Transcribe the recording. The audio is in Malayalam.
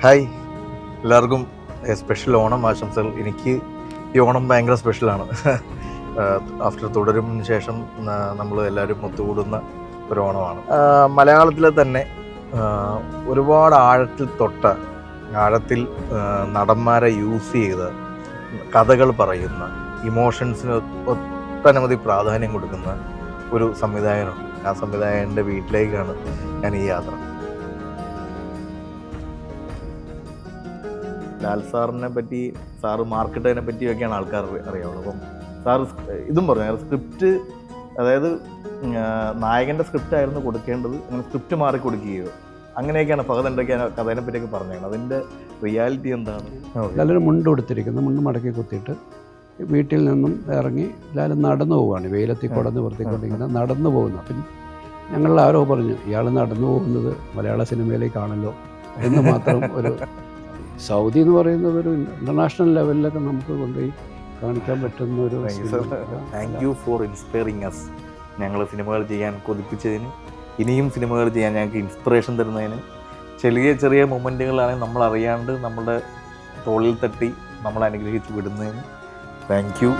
ഹായ്, എല്ലാവർക്കും സ്പെഷ്യൽ ഓണം ആശംസകൾ. എനിക്ക് ഈ ഓണം ഭയങ്കര സ്പെഷ്യലാണ്. ആഫ്റ്റർ തുടരുമിന് ശേഷം നമ്മൾ എല്ലാവരും ഒത്തുകൂടുന്ന ഒരു ഓണമാണ്. മലയാളത്തിലെ തന്നെ ഒരുപാട് ആഴത്തിൽ നടന്മാരെ യൂസ് ചെയ്ത് കഥകൾ പറയുന്ന, ഇമോഷൻസിന് ഒട്ടനവധി പ്രാധാന്യം കൊടുക്കുന്ന ഒരു സംവിധായകനുണ്ട്. ആ സംവിധായകൻ്റെ വീട്ടിലേക്കാണ് ഞാൻ ഈ യാത്ര. ലാൽ സാറിനെ പറ്റി, സാറ് മാർക്കറ്റിനെ പറ്റിയൊക്കെയാണ് ആൾക്കാർ അറിയാവുന്നത്. അപ്പം സാറ് ഇതും പറഞ്ഞു, സ്ക്രിപ്റ്റ്, അതായത് നായകൻ്റെ സ്ക്രിപ്റ്റ് ആയിരുന്നു കൊടുക്കേണ്ടത്, അങ്ങനെ സ്ക്രിപ്റ്റ് മാറി കൊടുക്കുകയോ അങ്ങനെയൊക്കെയാണ് ഫഹദ് എന്തൊക്കെയാണ് കഥേനെ പറ്റിയൊക്കെ പറഞ്ഞത്. അതിൻ്റെ റിയാലിറ്റി എന്താണ്? ലാലൊരു മുണ്ട് കൊടുത്തിരിക്കുന്നു, മുണ്ട് മടക്കി കുത്തിയിട്ട് വീട്ടിൽ നിന്നും ഇറങ്ങി ലാൽ നടന്നു പോവുകയാണ്. വെയിലത്തി കുടന്ന് വൃത്തിക്കൊണ്ടിങ്ങനെ നടന്നു പോകുന്നു. അപ്പം ഞങ്ങൾ ആരോ പറഞ്ഞു, ഇയാൾ നടന്നു പോകുന്നത് മലയാള സിനിമയിലേക്കാണല്ലോ എന്ന് മാത്രം. ഒരു സൗദി എന്ന് പറയുന്നത് ഒരു ഇൻ്റർനാഷണൽ ലെവലിലൊക്കെ നമുക്ക് കൊണ്ടുപോയി കാണിക്കാൻ പറ്റുന്ന ഒരു. Thank you for inspiring us. ഞങ്ങൾ സിനിമകൾ ചെയ്യാൻ കൊതിപ്പിച്ചതിന്, ഇനിയും സിനിമകൾ ചെയ്യാൻ ഞങ്ങൾക്ക് ഇൻസ്പിറേഷൻ തരുന്നതിന്, ചെറിയ ചെറിയ മൊമെൻറ്റുകളാണെങ്കിൽ നമ്മൾ അറിയാണ്ട് നമ്മുടെ തോളിൽ തട്ടി നമ്മളെ അനുഗ്രഹിച്ച് വിടുന്നതിന് താങ്ക് യു.